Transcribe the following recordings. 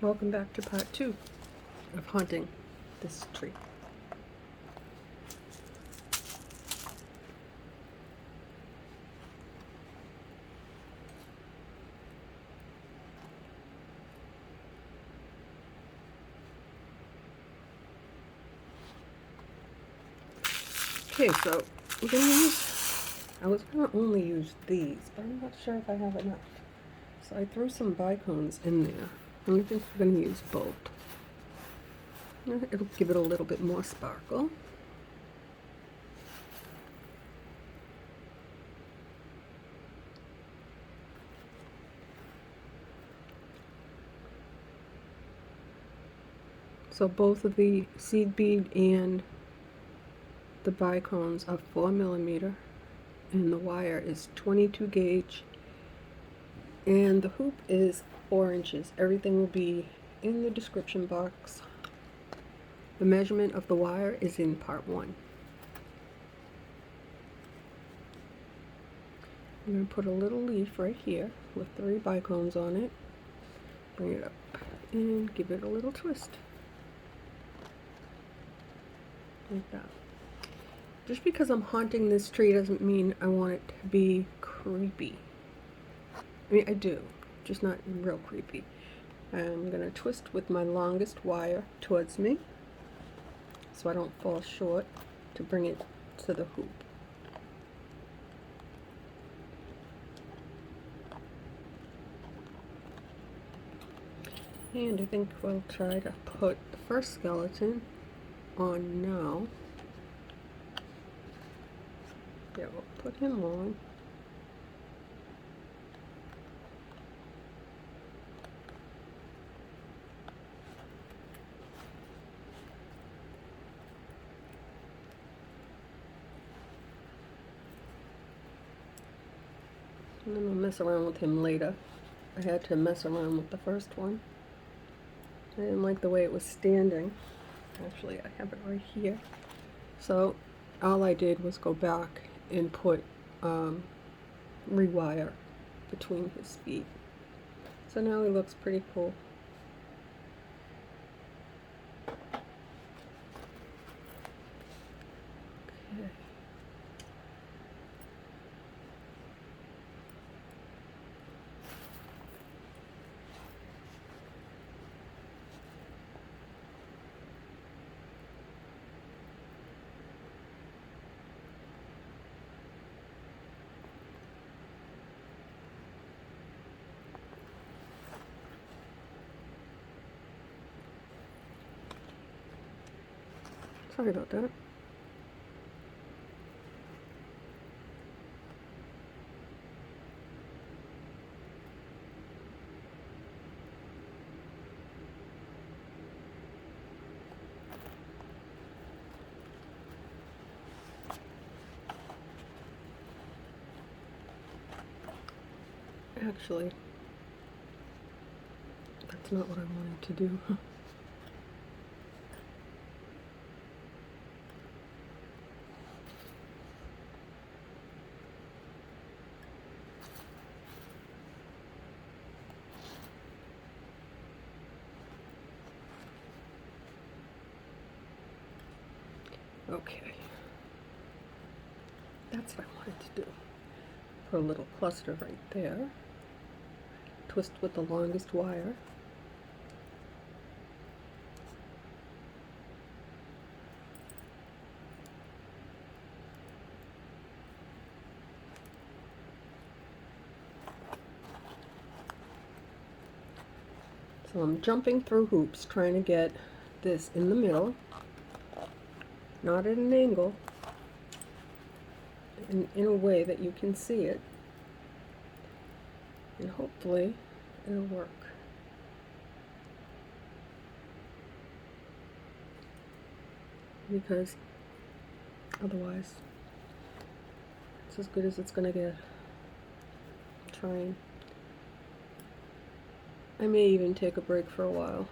Welcome back to part 2 of haunting this tree. Okay, so we're going to I was going to only use these, but I'm not sure if I have enough. So I threw some bicones in there, and I think we're going to use both. It'll give it a little bit more sparkle. So both of the seed bead and the bicones are 4mm, and the wire is 22 gauge, and the hoop is 4 inches. Everything will be in the description box. The measurement of the wire is in part 1. I'm going to put a little leaf right here with 3 bicones on it. Bring it up and give it a little twist. Like that. Just because I'm haunting this tree doesn't mean I want it to be creepy. I mean, I do, just not real creepy. I'm going to twist with my longest wire towards me so I don't fall short to bring it to the hoop. And I think we'll try to put the first skeleton on now. Yeah, we'll put him on. And then I'll mess around with him later. I had to mess around with the first one. I didn't like the way it was standing. Actually, I have it right here. So all I did was go back and put rewire between his feet. So now he looks pretty cool. Okay. Sorry about that. Actually, that's not what I wanted to do. Okay. That's what I wanted to do. Put a little cluster right there. Twist with the longest wire. So I'm jumping through hoops trying to get this in the middle, not at an angle, in a way that you can see it, and hopefully it'll work. Because otherwise it's as good as it's gonna get. I'm trying. I may even take a break for a while.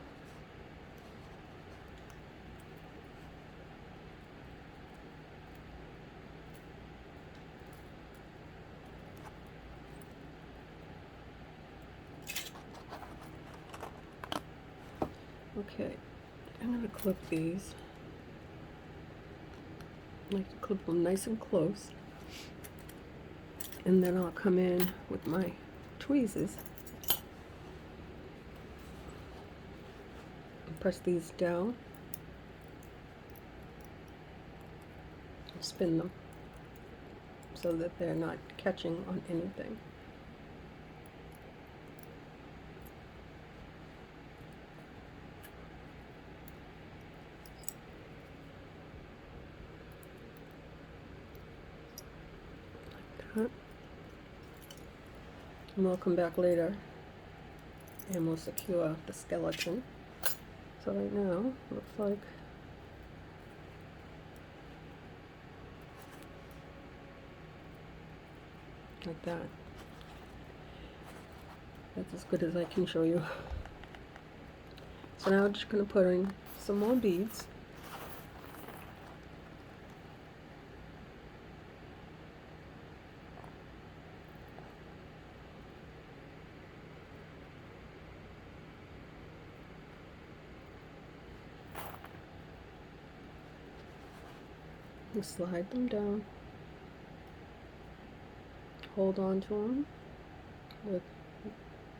Okay, I'm going to clip these. I like to clip them nice and close. And then I'll come in with my tweezers and press these down and spin them so that they're not catching on anything. Like that. And we'll come back later and we'll secure the skeleton. So right now, looks like that. That's as good as I can show you. So now I'm just going to put in some more beads. And slide them down. Hold on to them with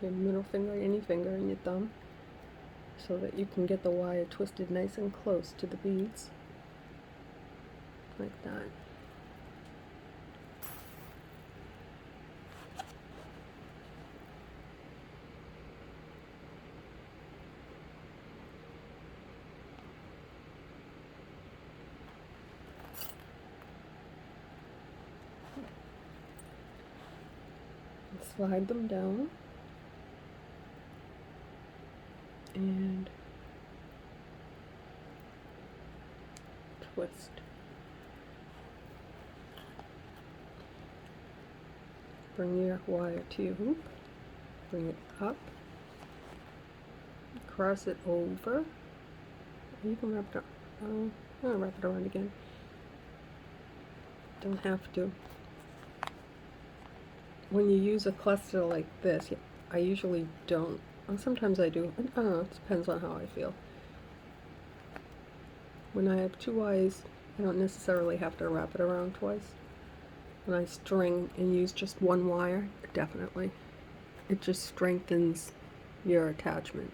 your middle finger, any finger, and your thumb, so that you can get the wire twisted nice and close to the beads, like that. Slide them down and twist. Bring your wire to your hoop, bring it up, cross it over. You can wrap it up. I'm gonna wrap it around again. Don't have to. When you use a cluster like this, I usually don't. Well, sometimes I do. I don't know, it depends on how I feel. When I have two wires, I don't necessarily have to wrap it around twice. When I string and use just one wire, definitely. It just strengthens your attachment.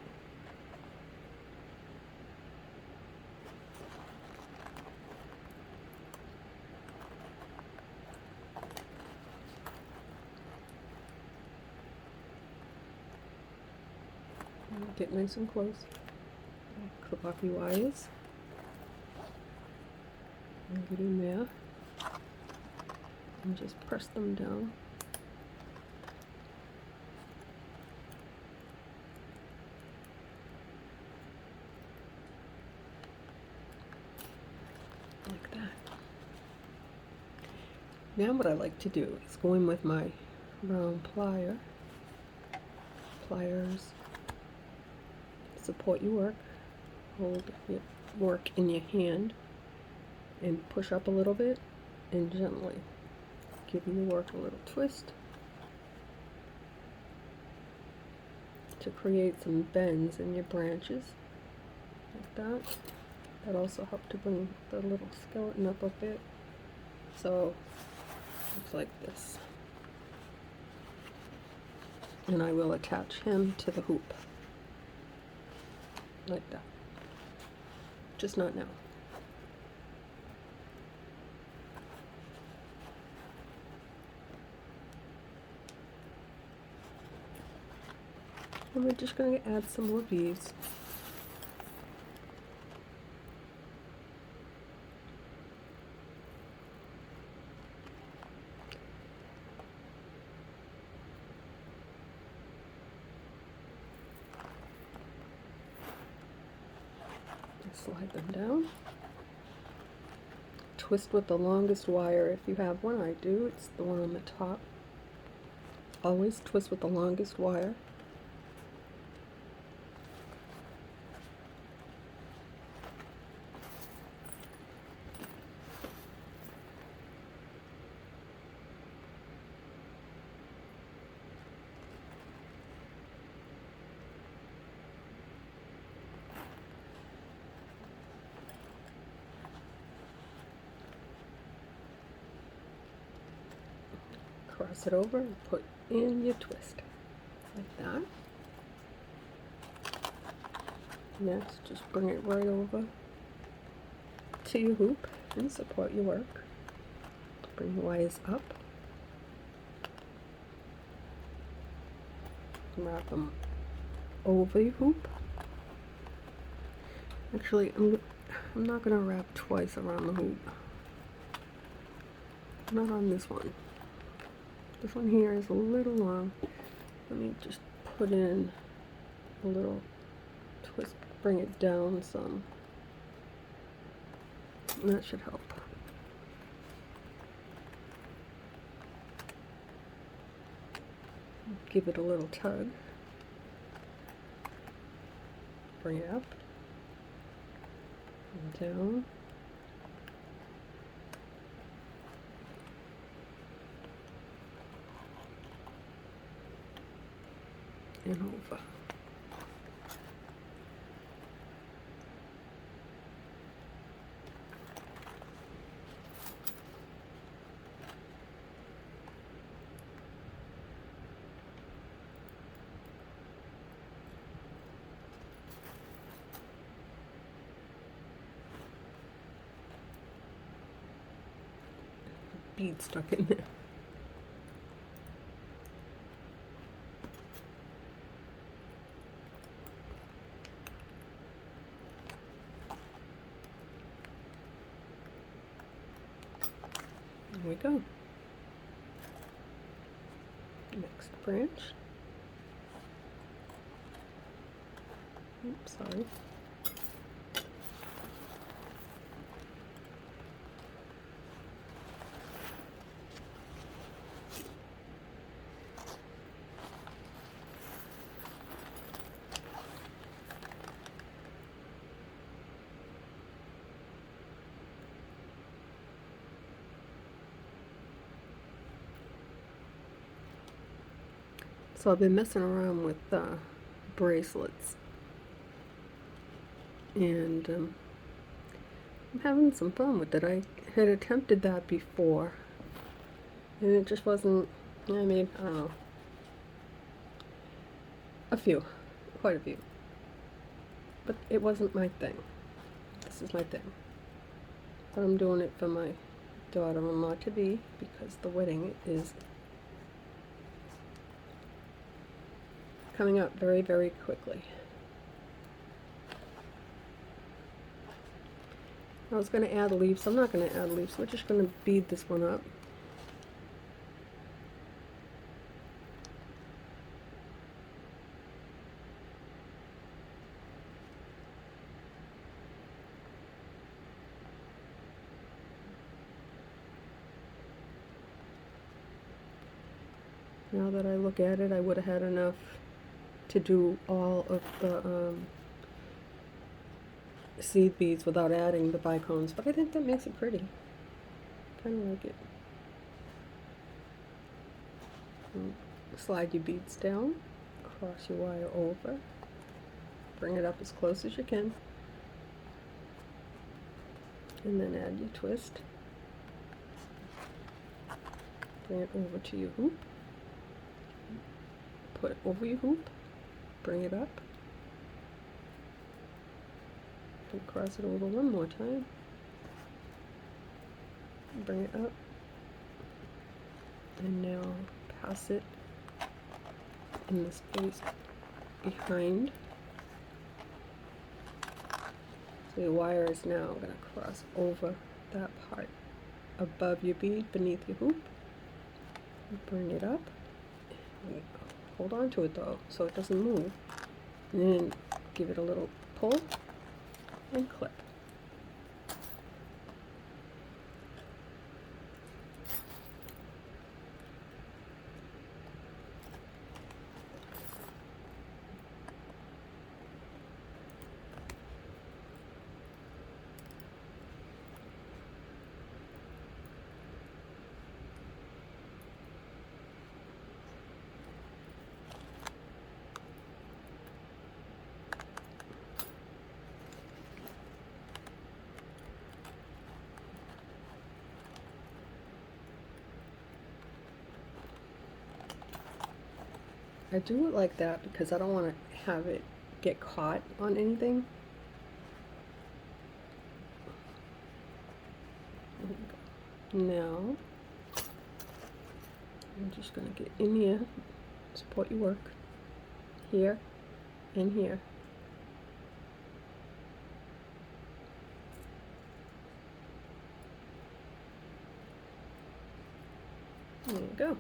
Get nice and close. Clip off your wires. And get in there. And just press them down. Like that. Now what I like to do is go in with my round pliers. Support your work. Hold your work in your hand and push up a little bit and gently give your work a little twist to create some bends in your branches, like that. That also helps to bring the little skeleton up a bit. So looks like this. And I will attach him to the hoop, like that. Just not now. And we're just going to add some more beads. Slide them down. Twist with the longest wire if you have one. I do. It's the one on the top. Always twist with the longest wire. cross it over and put in your twist, like that. Next, just bring it right over to your hoop and support your work. Bring the wires up. Wrap them over your hoop. Actually, I'm not going to wrap twice around the hoop. Not on this one. This one here is a little long. Let me just put in a little twist, bring it down some. And that should help. Give it a little tug. Bring it up and down. And over. Bead stuck in there. There we go. Next branch. Oops, sorry. So I've been messing around with bracelets, and I'm having some fun with it. I had attempted that before, and it just wasn't, I mean, I don't know, quite a few, but it wasn't my thing. This is my thing. But I'm doing it for my daughter-in-law to be, because the wedding is coming up very, very quickly. I was going to add leaves. I'm not going to add leaves. We're just going to bead this one up. Now that I look at it, I would have had enough to do all of the seed beads without adding the bicones, but I think that makes it pretty. Kind of like it. And slide your beads down, cross your wire over, bring it up as close as you can, and then add your twist. Bring it over to your hoop, put it over your hoop, bring it up, and cross it over one more time, bring it up, and now pass it in the space behind. So your wire is now going to cross over that part above your bead beneath your hoop. Bring it up. Hold on to it though, so it doesn't move. And then give it a little pull and clip. I do it like that because I don't want to have it get caught on anything. Now, I'm just going to get in here, support your work, here, and here. There you go.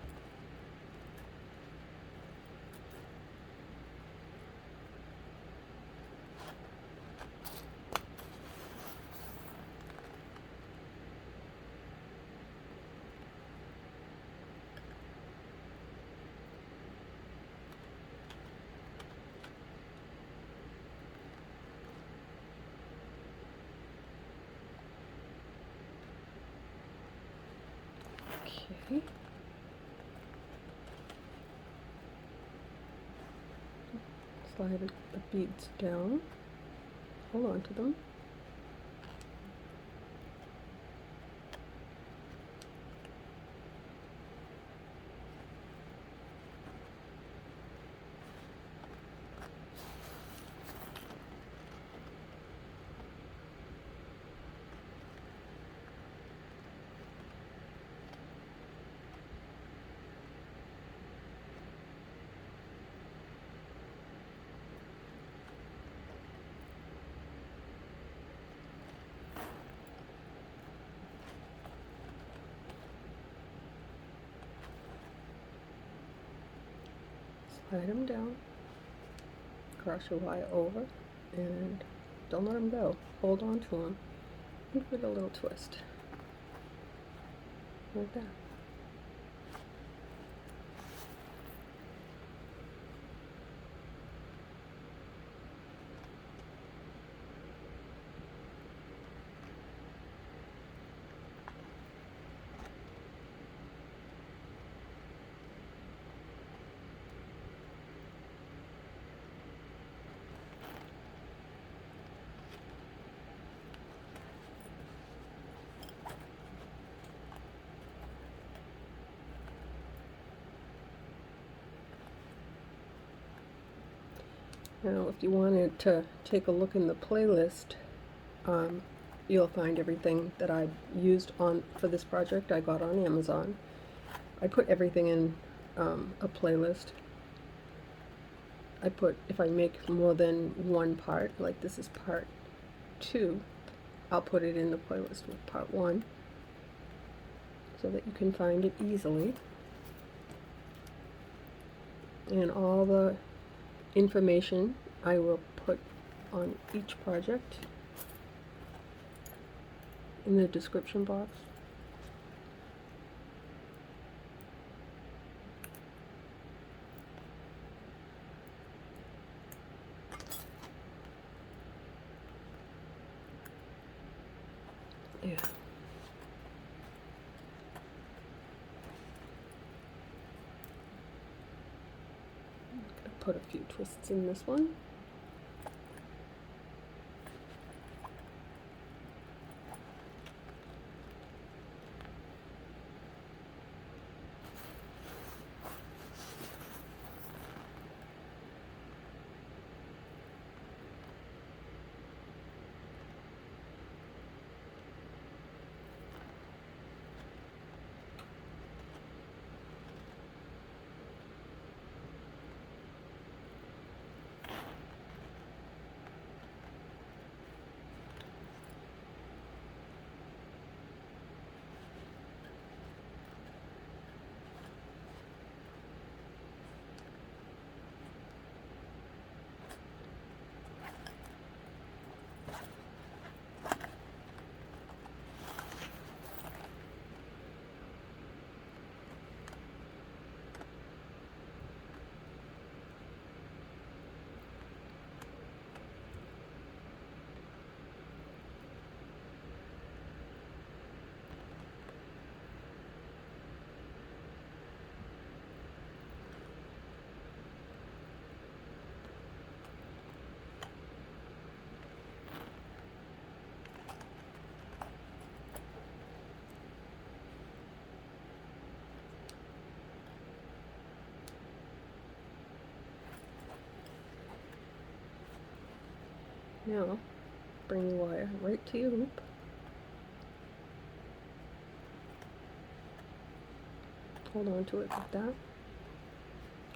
Okay. Slide the beads down. Hold on to them. Slide them down, cross your wire over, and don't let them go. Hold on to them and give it a little twist. Like that. Now, if you wanted to take a look in the playlist, you'll find everything that I used for this project I got on Amazon. I put everything in a playlist. If I make more than one part, like this is part 2, I'll put it in the playlist with part 1 so that you can find it easily. And all the information I will put on each project in the description box. Yeah. Put a few twists in this one. Now, bring the wire right to your hoop. Hold on to it like that,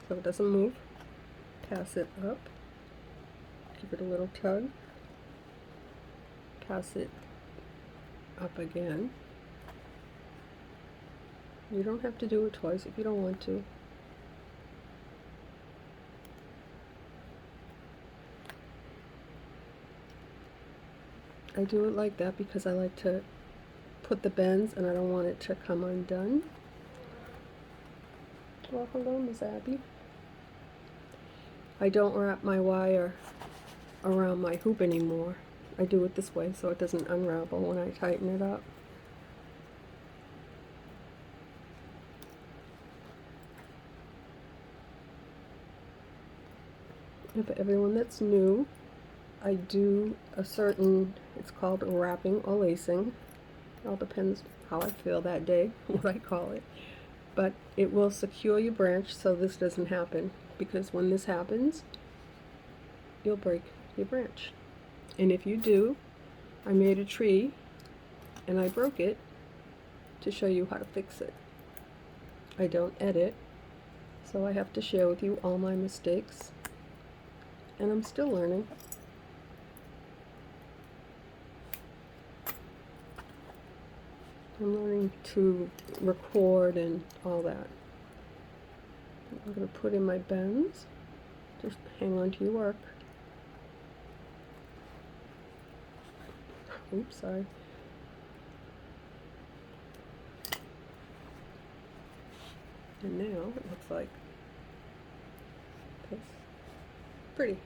so it doesn't move. Pass it up. Give it a little tug. Pass it up again. You don't have to do it twice if you don't want to. I do it like that because I like to put the bends and I don't want it to come undone. Well, hello, Miss Abby. I don't wrap my wire around my hoop anymore. I do it this way so it doesn't unravel when I tighten it up. And for everyone that's new, I do a certain, it's called wrapping or lacing. It all depends how I feel that day, what I call it. But it will secure your branch so this doesn't happen, because when this happens, you'll break your branch. And if you do, I made a tree and I broke it to show you how to fix it. I don't edit, so I have to share with you all my mistakes, and I'm still learning. I'm learning to record and all that. I'm going to put in my bends. Just hang on to your work. Oops, sorry. And now it looks like this. Pretty,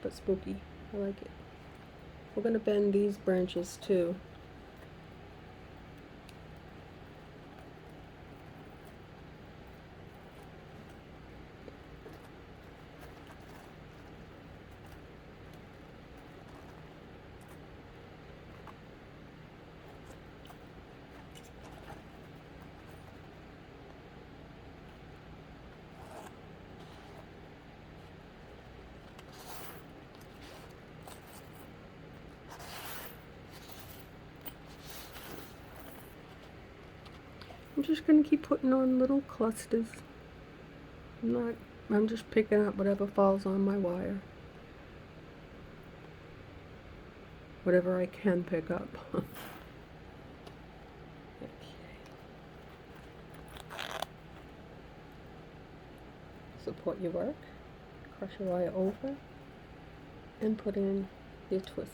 but spooky. I like it. We're going to bend these branches too. I'm just going to keep putting on little clusters. I'm just picking up whatever falls on my wire. Whatever I can pick up. Okay. Support your work. Cross your wire over and put in your twist.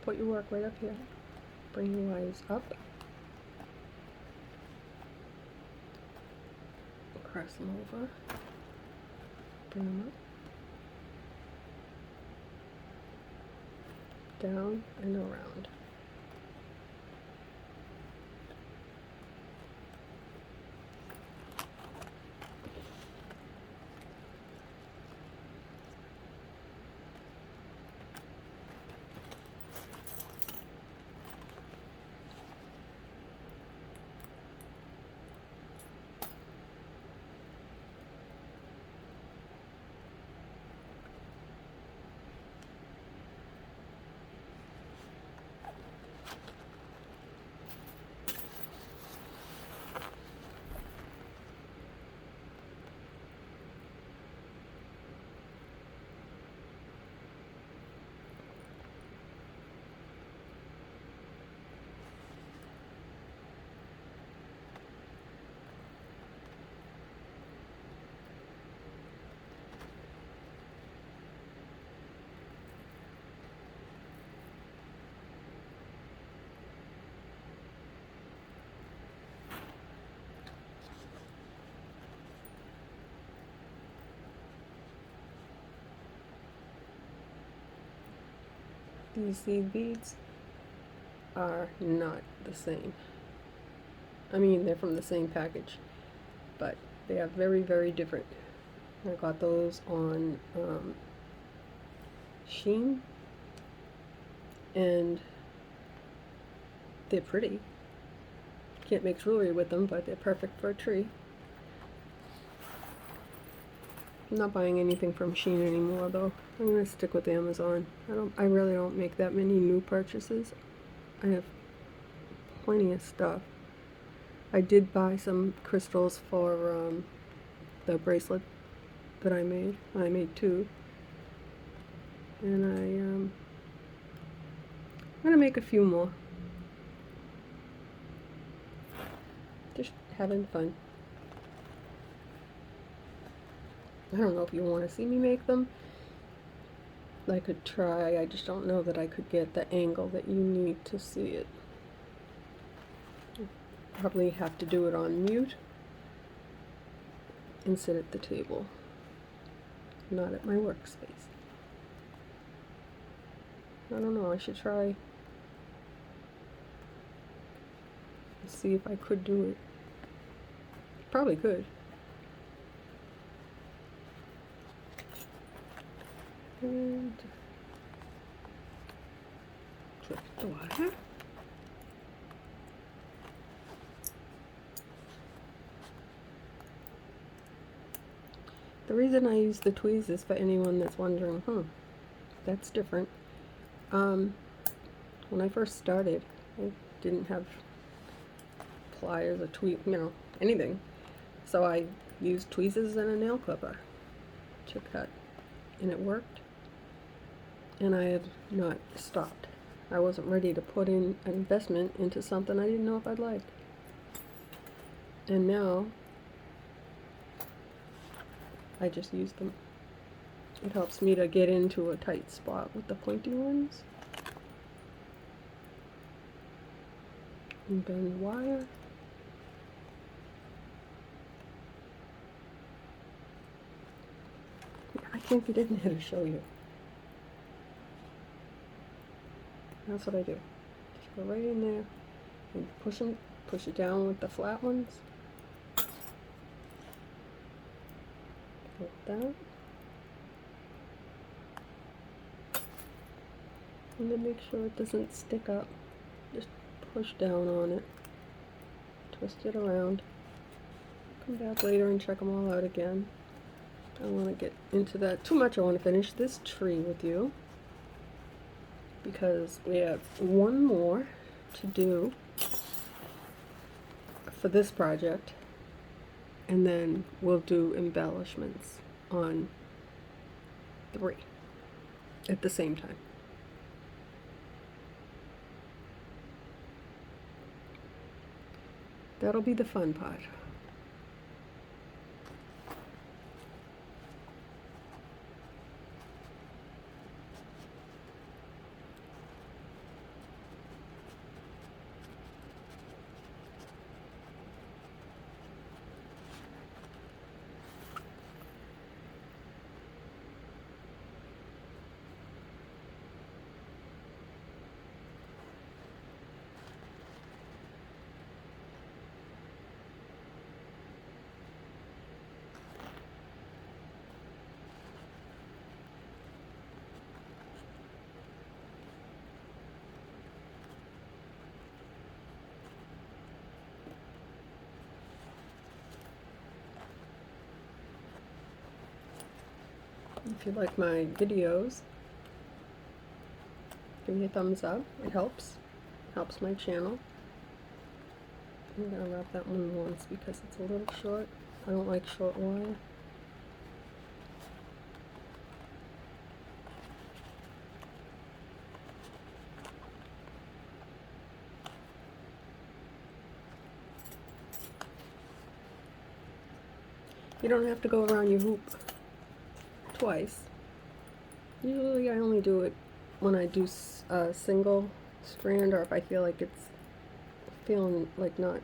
Put your work right up here. Bring your wires up. Cross them over. Bring them up. Down and around. these seed beads are not the same. I mean, they're from the same package, but they are very, very different. I got those on Sheen, and they're pretty. Can't make jewelry with them, but they're perfect for a tree. I'm not buying anything from Sheen anymore, though. I'm gonna stick with Amazon. I really don't make that many new purchases. I have plenty of stuff. I did buy some crystals for the bracelet that I made. I made two, and I'm gonna make a few more. Just having fun. I don't know if you want to see me make them. I could try. I just don't know that I could get the angle that you need to see it. Probably have to do it on mute and sit at the table, not at my workspace. I don't know. I should try and see if I could do it. Probably could. And drip the water. The reason I use the tweezers, for anyone that's wondering, that's different. When I first started, I didn't have pliers or anything. So I used tweezers and a nail clipper to cut, and it worked. And I have not stopped. I wasn't ready to put in an investment into something I didn't know if I'd like. And now I just use them. It helps me to get into a tight spot with the pointy ones. And bend wire. I can't get in there to show you. That's what I do. Just go right in there and push it down with the flat ones. Like that. And then make sure it doesn't stick up. Just push down on it. Twist it around. Come back later and check them all out again. I don't want to get into that too much. I want to finish this tree with you, because we have one more to do for this project, and then we'll do embellishments on 3 at the same time. That'll be the fun part. If you like my videos, give me a thumbs up. It helps my channel. I'm gonna wrap that one once because it's a little short. I don't like short wire. You don't have to go around your hoop twice. Usually I only do it when I do a single strand, or if I feel like it's feeling like not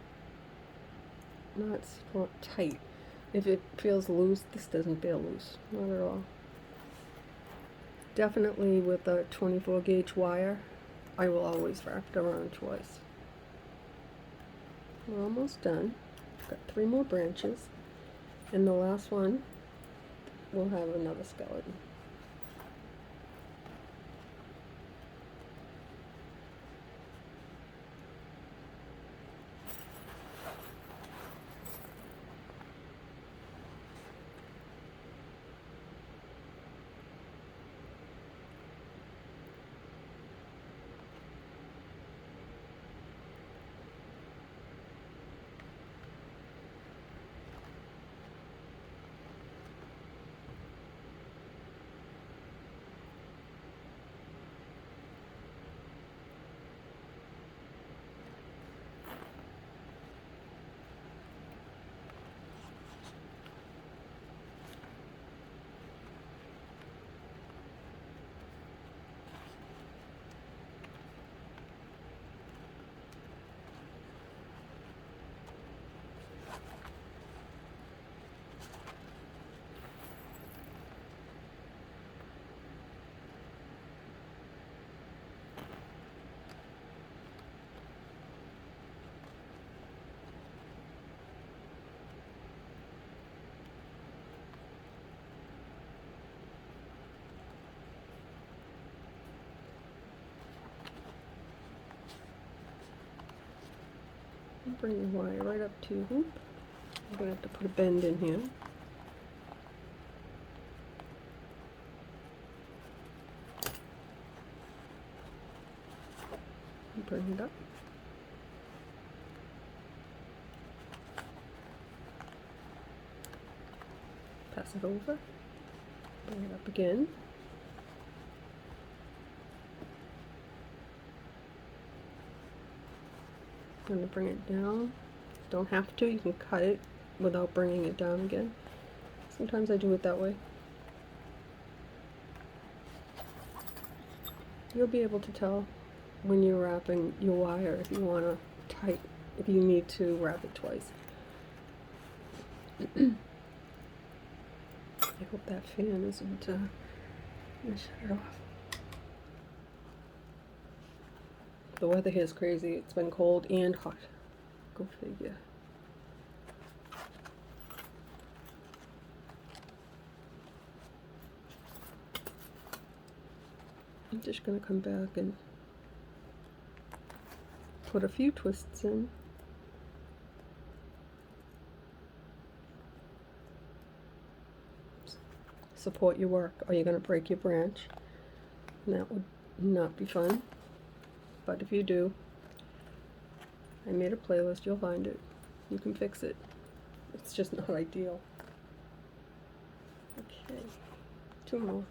tight. If it feels loose, this doesn't feel loose, not at all. Definitely with a 24 gauge wire, I will always wrap it around twice. We're almost done. Got 3 more branches, and the last one will have another skeleton. Bring the wire right up to hoop. I'm going to have to put a bend in here. And bring it up. Pass it over. Bring it up again. I'm going to bring it down. Don't have to, you can cut it without bringing it down again. Sometimes I do it that way. You'll be able to tell when you're wrapping your wire if you want to if you need to wrap it twice. I hope that fan isn't, I'm gonna shut it off. The weather here is crazy. It's been cold and hot. Go figure. I'm just going to come back and put a few twists in. Support your work, or you're going to break your branch, and that would not be fun. But if you do, I made a playlist, you'll find it. You can fix it. It's just not ideal. Okay, 2 more.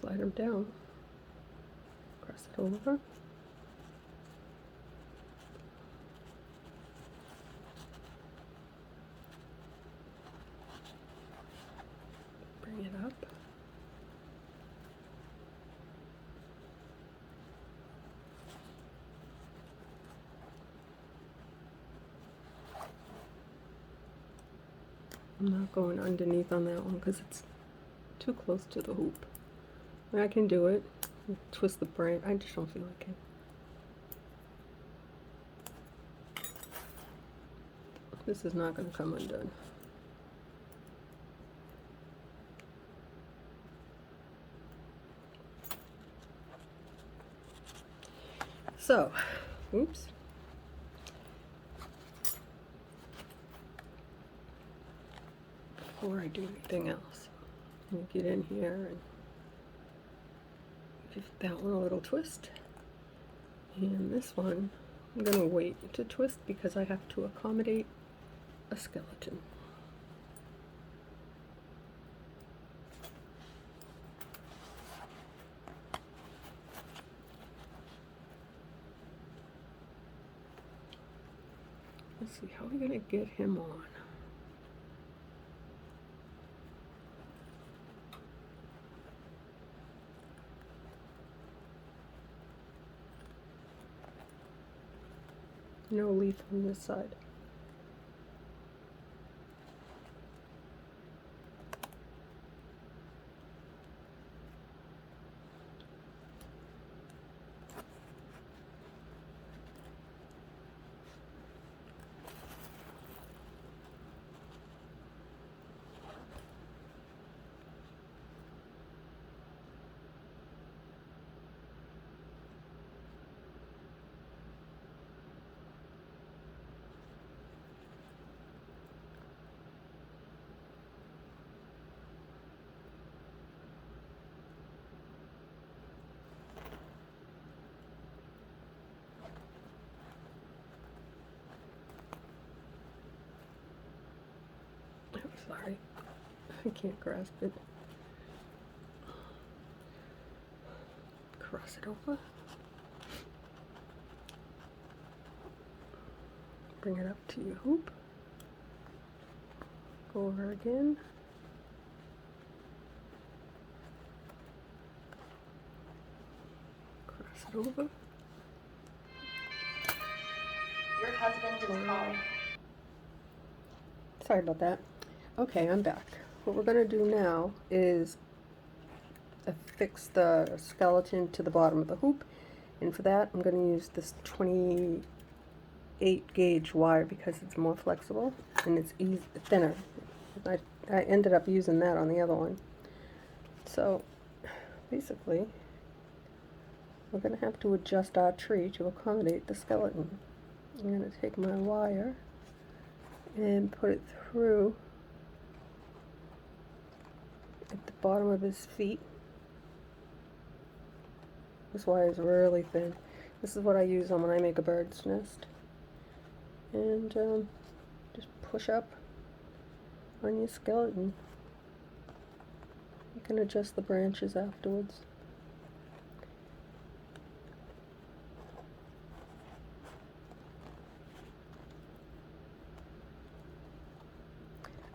Slide them down, cross it over, bring it up, I'm not going underneath on that one because it's too close to the hoop. I can do it. Twist the branch. I just don't feel like it. This is not going to come undone. So, oops. Before I do anything else, I'm going to get in here and give that one a little twist. And this one, I'm going to wait to twist because I have to accommodate a skeleton. Let's see, how are we going to get him on? No leaf on this side. Sorry, I can't grasp it. Cross it over. Bring it up to your hoop. Go over again. Cross it over. Your husband is calling. Sorry about that. Okay, I'm back. What we're going to do now is affix the skeleton to the bottom of the hoop, and for that I'm going to use this 28 gauge wire because it's more flexible and it's thinner. I ended up using that on the other one. So basically we're going to have to adjust our tree to accommodate the skeleton. I'm going to take my wire and put it through at the bottom of his feet. This wire is really thin. This is what I use on when I make a bird's nest. And just push up on your skeleton. You can adjust the branches afterwards.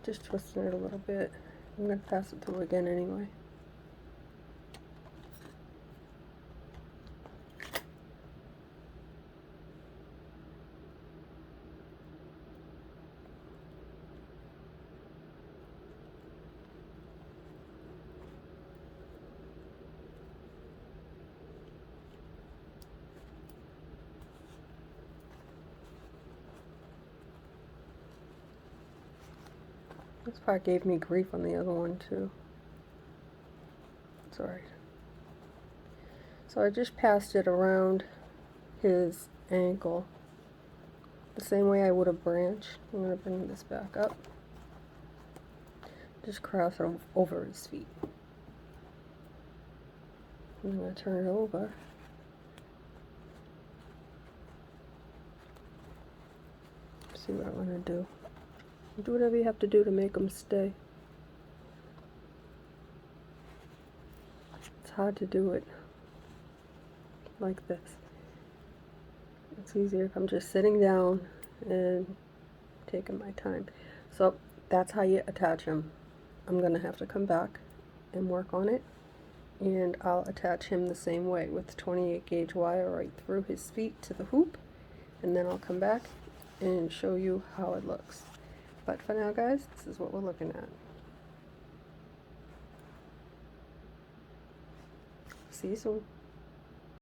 Just twisting it a little bit. I'm going to pass it through again anyway. This part gave me grief on the other one too. It's alright. So I just passed it around his ankle the same way I would a branch. I'm going to bring this back up. Just cross it over his feet. I'm going to turn it over. See what I'm going to do. Do whatever you have to do to make them stay. It's hard to do it like this. It's easier if I'm just sitting down and taking my time. So that's how you attach them. I'm going to have to come back and work on it, and I'll attach him the same way with 28 gauge wire right through his feet to the hoop, and then I'll come back and show you how it looks. But for now, guys, this is what we're looking at. See you soon.